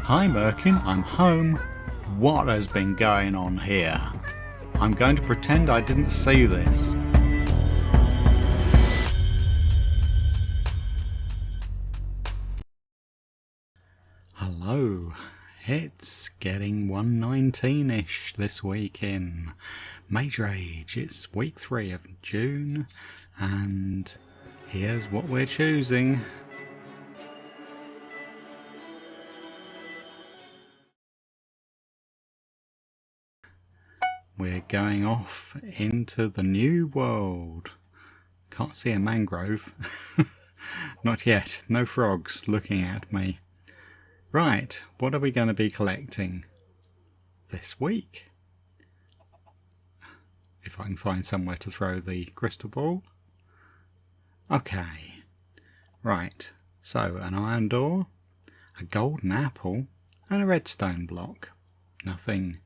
Hi Merkin, I'm home. What has been going on here? I'm going to pretend I didn't see this. Hello. It's getting 1:19ish this week in Mage Rage. It's week 3 of June, and here's what we're choosing. We're going off into the new world. Can't see a mangrove. Not yet. No frogs looking at me. Right, what are we going to be collecting this week? If I can find somewhere to throw the crystal ball. Okay. Right, so an iron door, a golden apple, and a redstone block. Nothing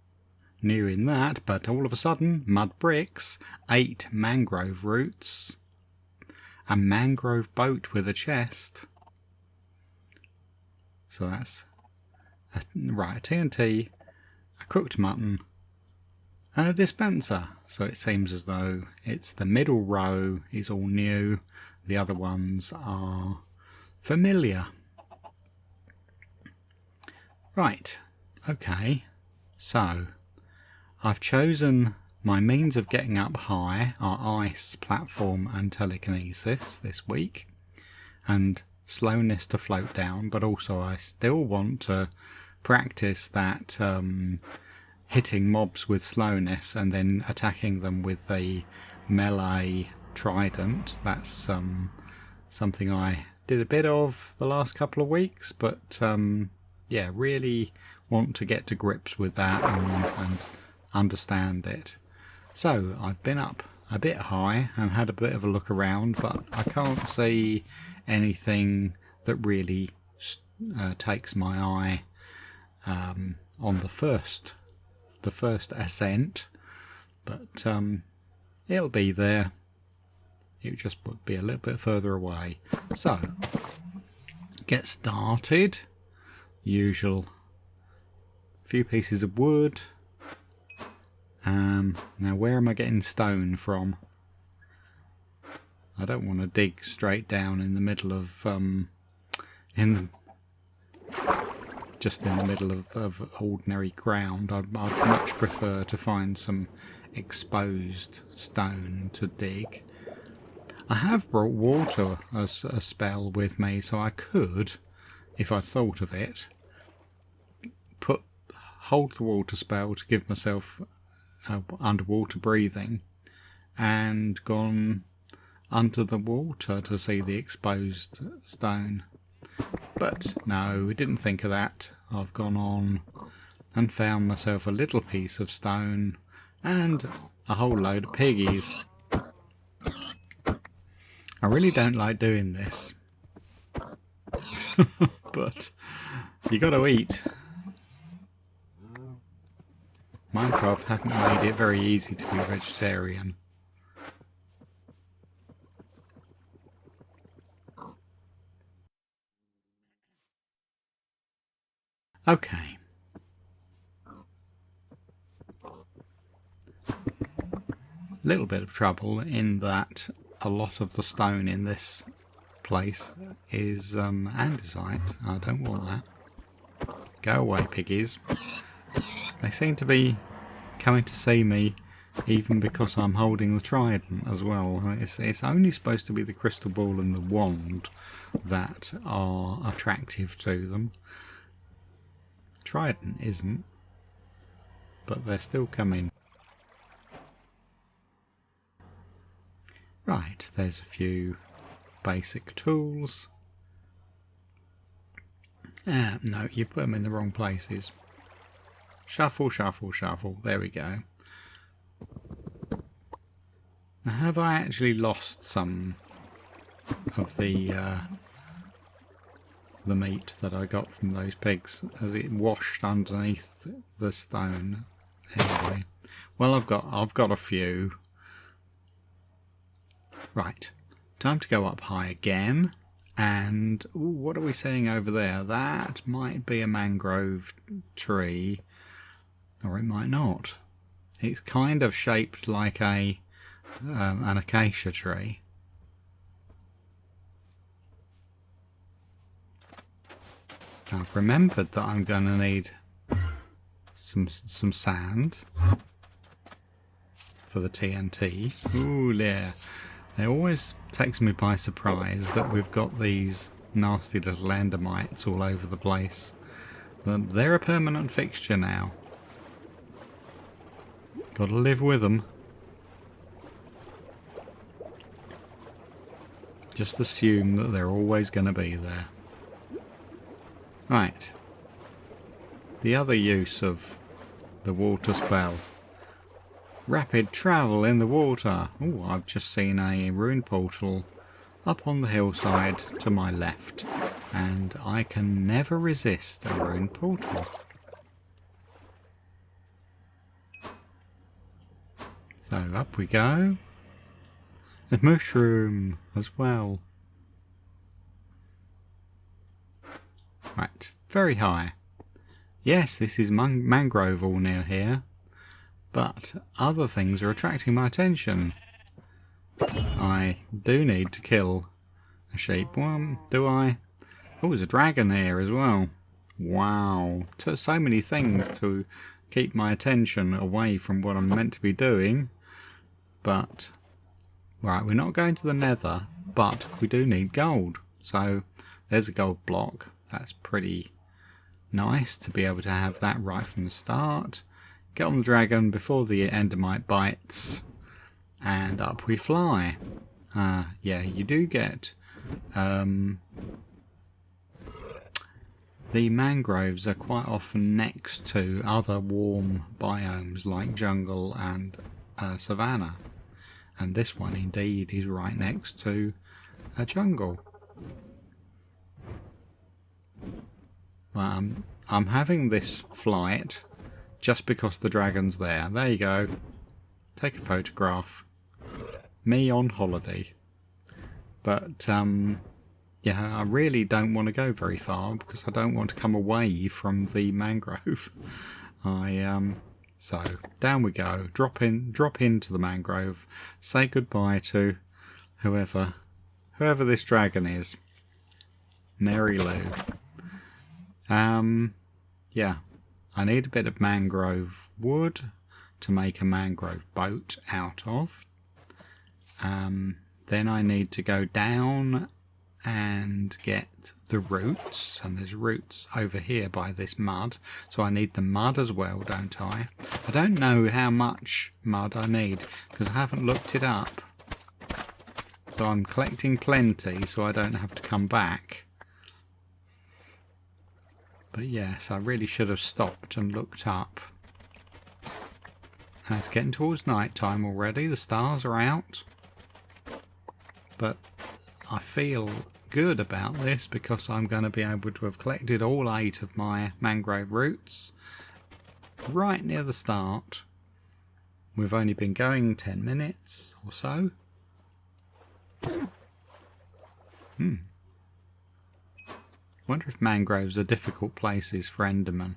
new in that, but all of a sudden, mud bricks, 8 mangrove roots, a mangrove boat with a chest. So that's a TNT, a cooked mutton, and a dispenser. So it seems as though it's the middle row is all new, the other ones are familiar. Right, okay, so I've chosen my means of getting up high are ice, platform and telekinesis this week, and slowness to float down, but also I still want to practice that hitting mobs with slowness and then attacking them with a melee trident. That's something I did a bit of the last couple of weeks, but yeah, really want to get to grips with that and understand it. So I've been up a bit high and had a bit of a look around, but I can't see anything that really takes my eye on the first ascent, but it'll be there. It just would be a little bit further away. So get started. Usual few pieces of wood. Now where am I getting stone from? I don't want to dig straight down in the middle of just in the middle of ordinary ground. I'd much prefer to find some exposed stone to dig. I have brought water as a spell with me, so I could, if I'd thought of it, hold the water spell to give myself underwater breathing and gone under the water to see the exposed stone. But no, we didn't think of that. I've gone on and found myself a little piece of stone and a whole load of piggies. I really don't like doing this. But you got to eat. Minecraft haven't made it very easy to be vegetarian. Okay. Little bit of trouble in that a lot of the stone in this place is andesite. I don't want that. Go away, piggies. They seem to be coming to see me even because I'm holding the trident as well. It's only supposed to be the crystal ball and the wand that are attractive to them. Trident isn't, but they're still coming. Right, there's a few basic tools. No, you put them in the wrong places. Shuffle, shuffle, shuffle. There we go. Now, have I actually lost some of the meat that I got from those pigs? Has it washed underneath the stone? Anyway, well, I've got a few. Right, time to go up high again And ooh, what are we seeing over there? That might be a mangrove tree, or it might not. It's kind of shaped like an acacia tree. I've remembered that I'm going to need some sand for the TNT. Ooh, there. It always takes me by surprise that we've got these nasty little endermites all over the place. They're a permanent fixture now. Got to live with them. Just assume that they're always going to be there. Right. The other use of the water spell. Rapid travel in the water. Oh, I've just seen a rune portal up on the hillside to my left. And I can never resist a rune portal. So up we go. A mushroom as well. Right, very high. Yes, this is mangrove all near here. But other things are attracting my attention. I do need to kill a sheep. Well, do I? Oh, there's a dragon here as well. Wow. So many things to keep my attention away from what I'm meant to be doing. But, right, we're not going to the nether, but we do need gold. So, there's a gold block. That's pretty nice to be able to have that right from the start. Get on the dragon before the endermite bites, and up we fly. Yeah, you do get the mangroves are quite often next to other warm biomes like jungle and savanna, and this one indeed is right next to a jungle. I'm having this flight just because the dragon's there. There you go. Take a photograph. Me on holiday. But, yeah, I really don't want to go very far because I don't want to come away from the mangrove. So, down we go. Drop into the mangrove. Say goodbye to whoever this dragon is. Mary Lou. Yeah. I need a bit of mangrove wood to make a mangrove boat out of. Then I need to go down and get the roots. And there's roots over here by this mud. So I need the mud as well, don't I? I don't know how much mud I need because I haven't looked it up. So I'm collecting plenty so I don't have to come back. But yes, I really should have stopped and looked up. And it's getting towards night time already. The stars are out. But I feel good about this because I'm going to be able to have collected all 8 of my mangrove roots right near the start. We've only been going 10 minutes or so. Wonder if mangroves are difficult places for endermen.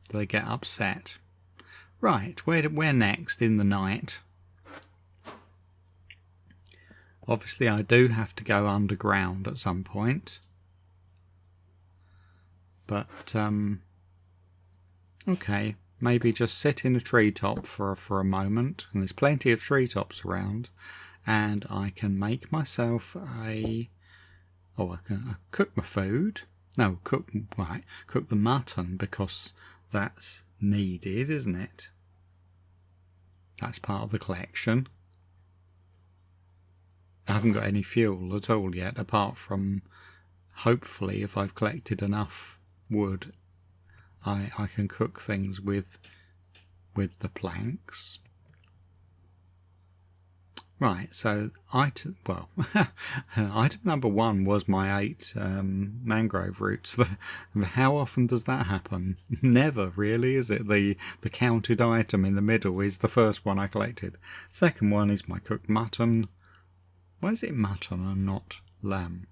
Do they get upset? Right, where next in the night? Obviously I do have to go underground at some point. But, okay, maybe just sit in a treetop for a moment. And there's plenty of treetops around. And I can make myself a... Oh, I can cook my food. No, cook the mutton because that's needed, isn't it? That's part of the collection. I haven't got any fuel at all yet, apart from hopefully if I've collected enough wood, I can cook things with the planks. Right, so item number 1 was my 8 mangrove roots. How often does that happen? Never, really, is it? The counted item in the middle is the first one I collected. Second one is my cooked mutton. Why is it mutton and not lamb.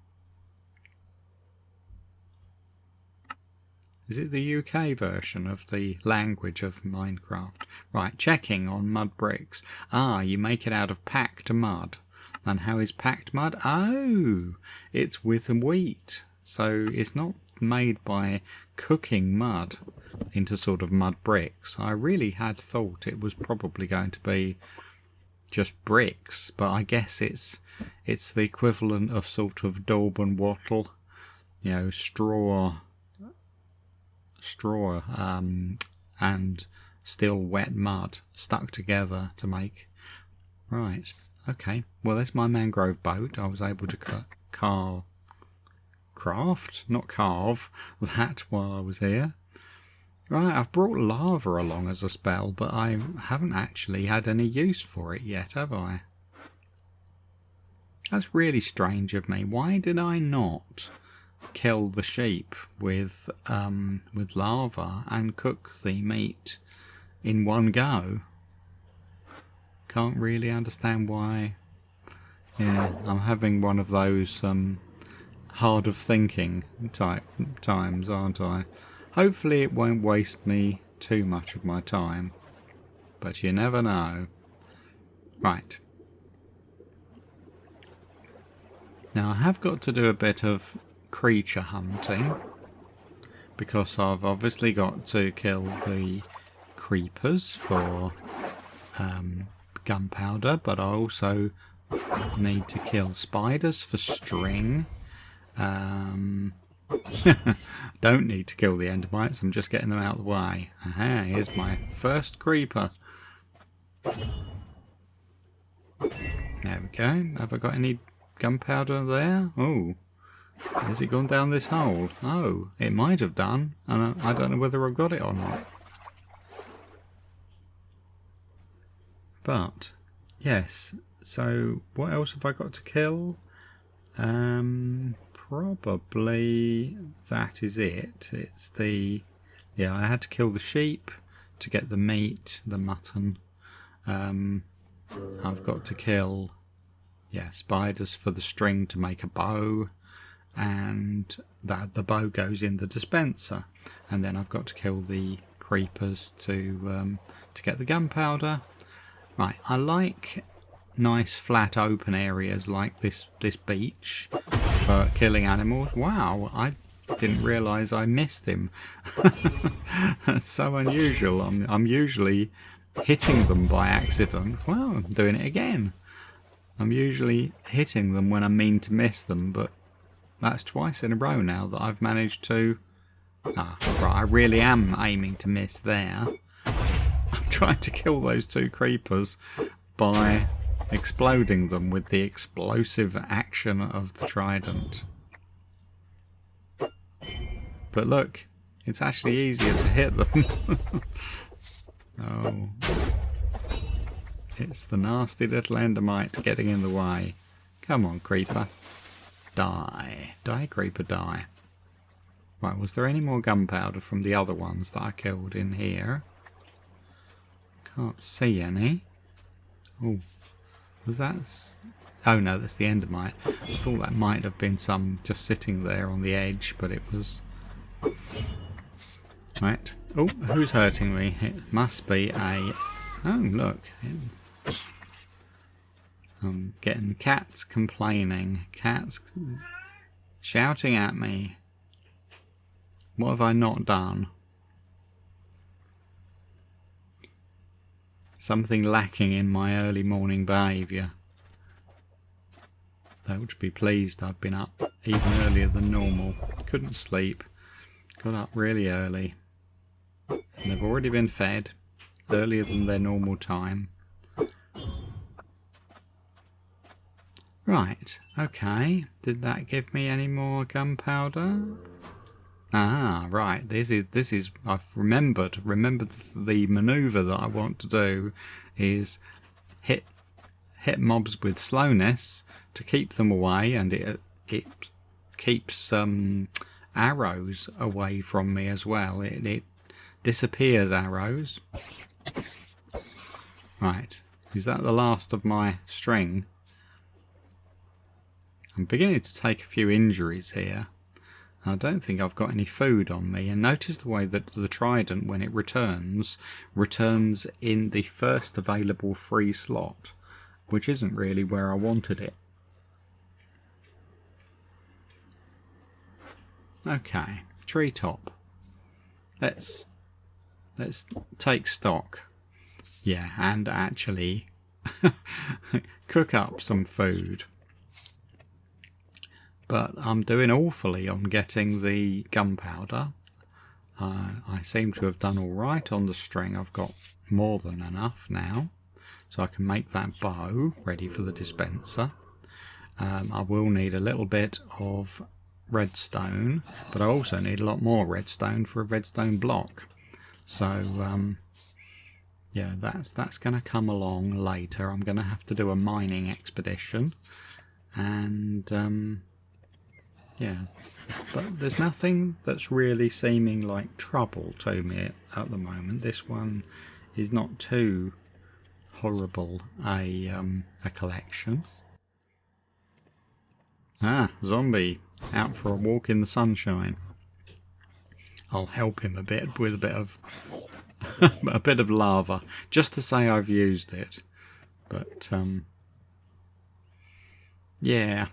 Is it the UK version of the language of Minecraft? Right, checking on mud bricks. Ah, you make it out of packed mud. And how is packed mud? Oh, it's with wheat. So it's not made by cooking mud into sort of mud bricks. I really had thought it was probably going to be just bricks, but I guess it's the equivalent of sort of daub and wattle, you know, straw and still wet mud stuck together to make. Right, okay, well there's my mangrove boat. I was able to carve that while I was here. Right, I've brought lava along as a spell, but I haven't actually had any use for it yet, have I? That's really strange of me. Why did I not kill the sheep with lava and cook the meat in one go? Can't really understand why. Yeah, I'm having one of those hard of thinking type times, aren't I? Hopefully it won't waste me too much of my time, but you never know. Right. Now I have got to do a bit of creature hunting, because I've obviously got to kill the creepers for gunpowder, but I also need to kill spiders for string. Don't need to kill the endermites, I'm just getting them out of the way. Aha, here's my first creeper. There we go. Have I got any gunpowder there? Oh, has it gone down this hole? Oh, it might have done, and I don't know whether I've got it or not. But, yes, so what else have I got to kill? Probably that is it. It's the... yeah, I had to kill the sheep to get the meat, the mutton. I've got to kill, yeah, spiders for the string to make a bow, and the bow goes in the dispenser. And then I've got to kill the creepers to get the gunpowder. Right, I like nice flat open areas like this beach for killing animals. Wow, I didn't realise I missed him. That's so unusual. I'm usually hitting them by accident. Well, I'm doing it again. I'm usually hitting them when I mean to miss them, but that's twice in a row now that I've managed to... ah, right, I really am aiming to miss there. I'm trying to kill those two creepers by exploding them with the explosive action of the trident. But look, it's actually easier to hit them. Oh, it's the nasty little endermite getting in the way. Come on, creeper. Die. Die, creeper, die. Right, was there any more gunpowder from the other ones that I killed in here? Can't see any. Oh, was that... oh no, that's the endermite. I thought that might have been some just sitting there on the edge, but it was... right. Oh, who's hurting me? It must be a... oh, look. I'm getting cats complaining. Cats shouting at me. What have I not done? Something lacking in my early morning behaviour. They would be pleased I've been up even earlier than normal. Couldn't sleep. Got up really early. And they've already been fed earlier than their normal time. Right, okay. Did that give me any more gunpowder? Ah, right. This is. I've remembered the manoeuvre that I want to do is hit mobs with slowness to keep them away, and it keeps arrows away from me as well. It disappears arrows. Right. Is that the last of my string? I'm beginning to take a few injuries here. I don't think I've got any food on me, and notice the way that the Trident, when it returns in the first available free slot, which isn't really where I wanted it. Okay, treetop. Let's take stock. Yeah, and actually cook up some food. But I'm doing awfully on getting the gunpowder. I seem to have done alright on the string. I've got more than enough now. So I can make that bow ready for the dispenser. I will need a little bit of redstone, but I also need a lot more redstone for a redstone block. So yeah, that's going to come along later. I'm going to have to do a mining expedition, and yeah, but there's nothing that's really seeming like trouble to me at the moment. This one is not too horrible a collection. Ah, zombie out for a walk in the sunshine. I'll help him a bit with a bit of a bit of lava, just to say I've used it. But yeah,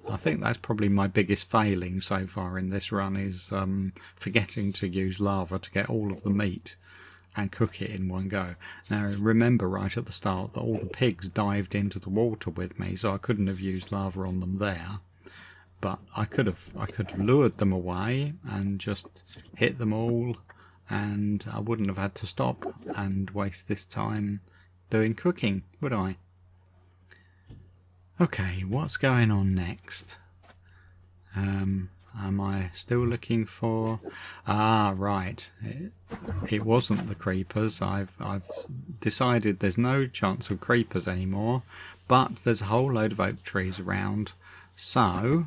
I think that's probably my biggest failing so far in this run, is forgetting to use lava to get all of the meat and cook it in one go. Now remember right at the start that all the pigs dived into the water with me, so I couldn't have used lava on them there. But I could have lured them away and just hit them all, and I wouldn't have had to stop and waste this time doing cooking, would I? Okay, what's going on next? Am I still looking for... Ah, right. It wasn't the creepers. I've decided there's no chance of creepers anymore, but there's a whole load of oak trees around. So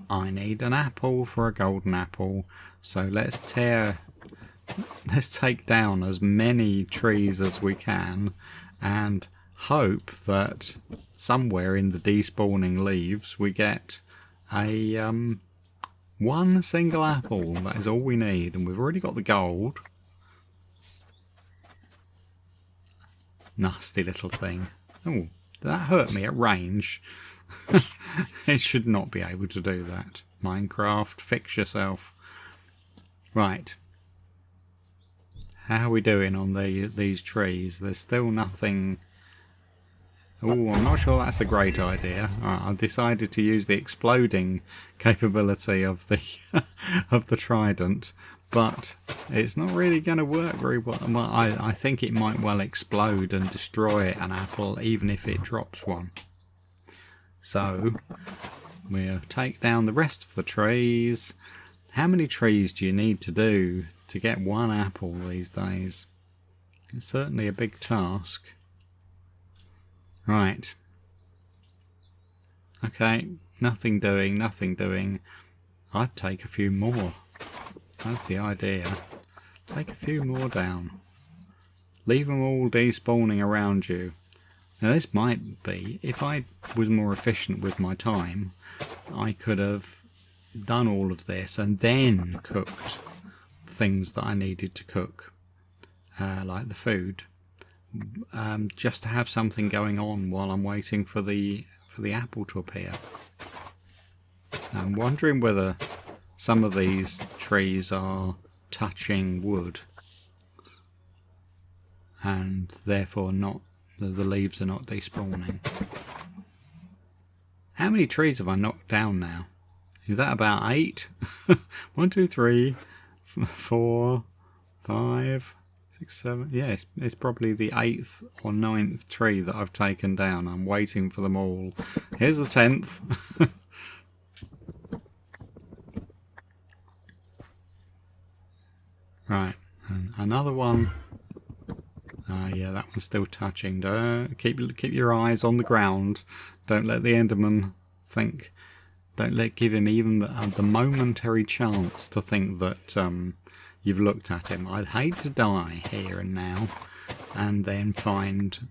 I need an apple for a golden apple. So let's take down as many trees as we can and hope that somewhere in the despawning leaves we get a one single apple. That is all we need, and we've already got the gold. Nasty little thing. Oh, that hurt me at range. It should not be able to do that. Minecraft, fix yourself. Right. How are we doing on these trees? There's still nothing... Oh, I'm not sure that's a great idea. I've decided to use the exploding capability of the of the Trident, but it's not really going to work very well. Well, I think it might well explode and destroy an apple, even if it drops one. So we'll take down the rest of the trees. How many trees do you need to do to get one apple these days? It's certainly a big task. Right. Okay, nothing doing, nothing doing. I'd take a few more. That's the idea. Take a few more down. Leave them all despawning around you. Now this might be, if I was more efficient with my time, I could have done all of this and then cooked things that I needed to cook, like the food, just to have something going on while I'm waiting for the apple to appear. I'm wondering whether some of these trees are touching wood and therefore not, the leaves are not despawning. How many trees have I knocked down now? Is that about 8? 1, 2, 3, 4, 5, 6, 7. Yeah, it's probably the 8th or 9th tree that I've taken down. I'm waiting for them all. Here's the 10th. Right, and another one. Yeah, that one's still touching. Keep your eyes on the ground. Don't let the Enderman think. Give him even the momentary chance to think that you've looked at him. I'd hate to die here and now, and then find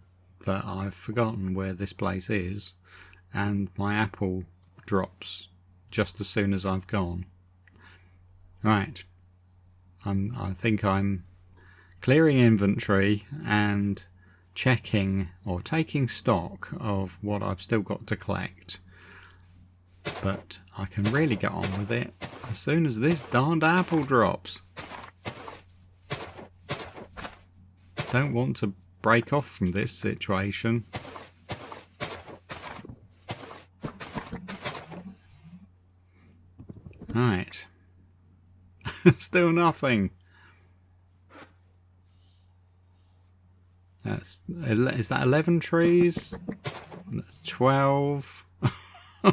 that I've forgotten where this place is, and my apple drops just as soon as I've gone. Right, I think I'm clearing inventory and checking or taking stock of what I've still got to collect. But I can really get on with it as soon as this darned apple drops. Don't want to break off from this situation. Right. Still nothing. Is that 11 trees? That's 12. The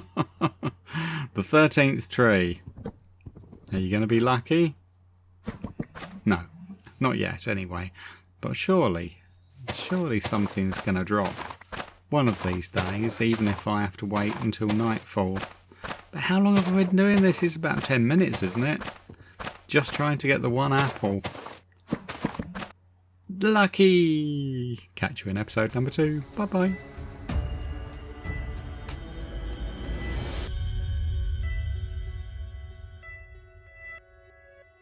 13th tree. Are you going to be lucky? No, not yet anyway. But surely something's going to drop one of these days, even if I have to wait until nightfall. But how long have I been doing this? It's about 10 minutes, isn't it? Just trying to get the one apple. Lucky! Catch you in episode number 2. Bye bye.